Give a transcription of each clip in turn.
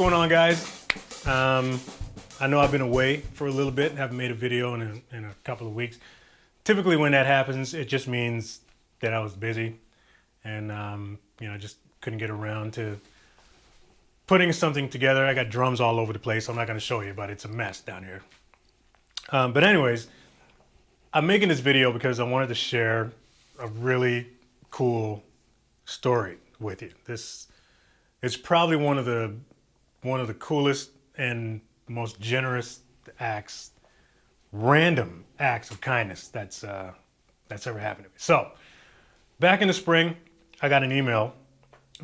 going on, guys? I know I've been away for a little bit, haven't made a video in a couple of weeks. Typically when that happens, it just means that I was busy and just couldn't get around to putting something together. I got drums all over the place. I'm not going to show you, but it's a mess down here. But anyways, I'm making this video because I wanted to share a really cool story with you. This is probably one of the coolest and most generous acts, random acts of kindness that's ever happened to me. So, back in the spring, I got an email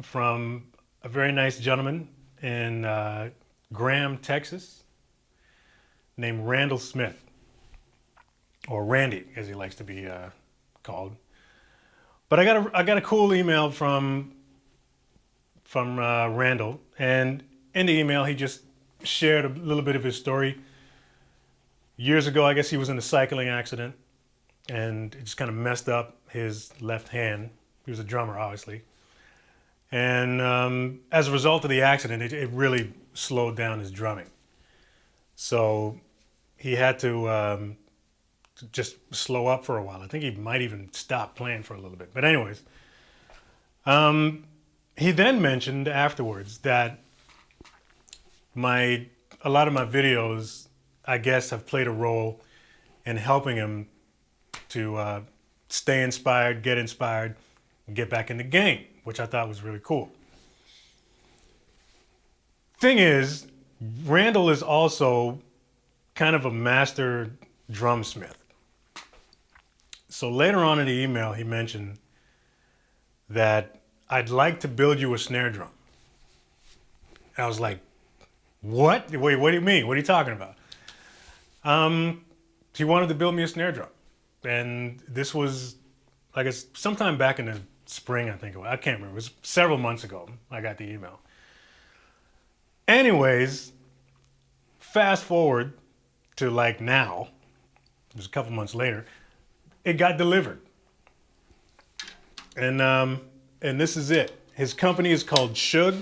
from a very nice gentleman in Graham, Texas, named Randall Smith, or Randy, as he likes to be called. But I got a cool email from Randall, and in the email he just shared a little bit of his story. Years ago, I guess he was in a cycling accident, and it just kind of messed up his left hand. He was a drummer, obviously. And as a result of the accident, it really slowed down his drumming. So he had to just slow up for a while. I think he might even stop playing for a little bit. But anyways, he then mentioned afterwards that a lot of my videos, I guess, have played a role in helping him to stay inspired, and get back in the game, which I thought was really cool. Thing is, Randall is also kind of a master drumsmith. So later on in the email, he mentioned that I'd like to build you a snare drum. I was like, what? Wait, what do you mean? What are you talking about? He wanted to build me a snare drum. And this was, I guess, sometime back in the spring, I think it was. I can't remember. It was several months ago I got the email. Anyways, fast forward to like now, it was a couple months later, it got delivered. And this is it. His company is called Shug,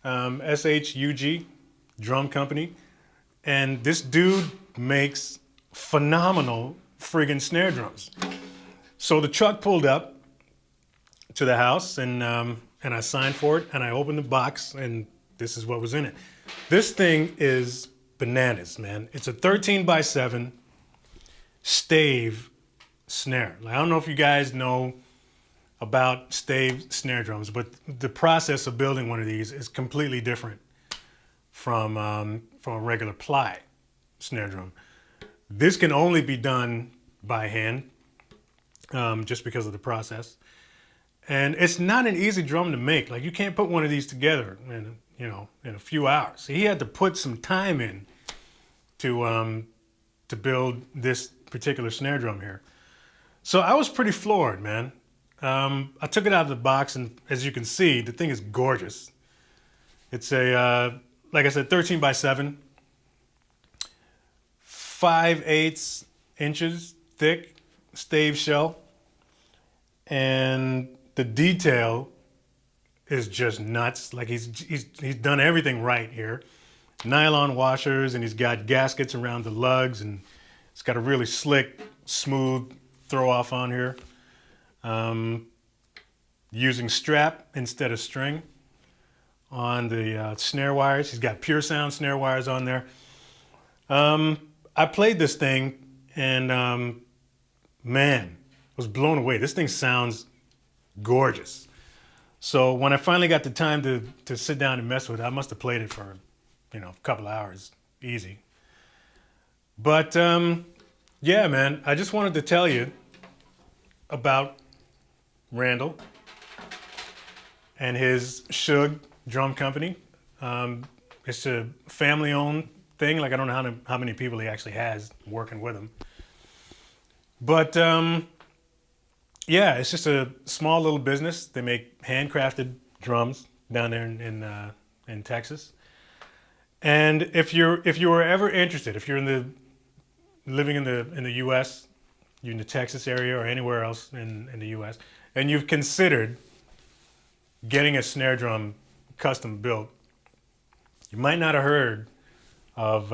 S-H-U-G, Drum Company. And this dude makes phenomenal friggin' snare drums. So the truck pulled up to the house, and I signed for it, and I opened the box, and this is what was in it. This thing is bananas, man. It's a 13x7 stave snare. I don't know if you guys know about stave snare drums, but the process of building one of these is completely different from a regular ply snare drum. This can only be done by hand, just because of the process. And it's not an easy drum to make. Like, you can't put one of these together in a few hours. So he had to put some time in to build this particular snare drum here. So I was pretty floored, man. I took it out of the box, and as you can see, the thing is gorgeous. It's a, like I said, 13x7, 5/8 inches thick stave shell, and the detail is just nuts. Like, he's done everything right here. Nylon washers, and he's got gaskets around the lugs, and it's got a really slick, smooth throw off on here. Using strap instead of string on the snare wires. He's got pure sound snare wires on there. I played this thing, and man, I was blown away. This thing sounds gorgeous. So when I finally got the time to sit down and mess with it, I must have played it for a couple of hours, easy. But yeah, man, I just wanted to tell you about Randall and his Shug Drum Company. It's a family-owned thing. Like, I don't know how many people he actually has working with him. But yeah, it's just a small little business. They make handcrafted drums down there in Texas. And if you were ever interested, if you're living in the U.S., you're in the Texas area or anywhere else in the U.S., and you've considered getting a snare drum custom built, You might not have heard of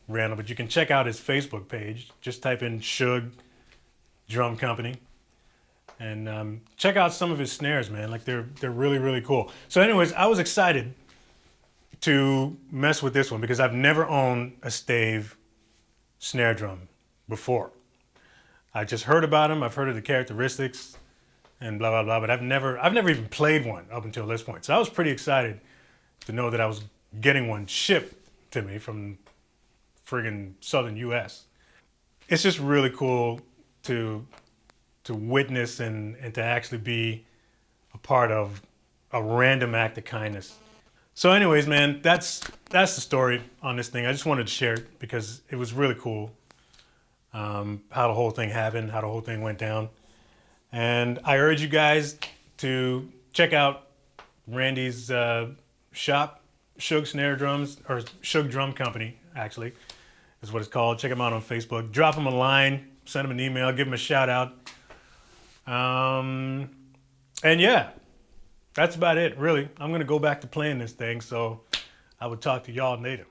Randall, but you can check out his Facebook page. Just type in Shug Drum Company and check out some of his snares, man. Like they're really, really cool. So anyways, I was excited to mess with this one because I've never owned a stave snare drum before. I just heard about them. I've heard of the characteristics and blah, blah, blah, but I've never even played one up until this point. So I was pretty excited to know that I was getting one shipped to me from friggin' Southern US. It's just really cool to witness and to actually be a part of a random act of kindness. So anyways, man, that's the story on this thing. I just wanted to share it because it was really cool how the whole thing happened, how the whole thing went down. And I urge you guys to check out Randy's shop, Shug Snare Drums, or Shug Drum Company, actually, is what it's called. Check him out on Facebook. Drop him a line, send him an email, give him a shout out. And yeah, that's about it, really. I'm going to go back to playing this thing, so I would talk to y'all later.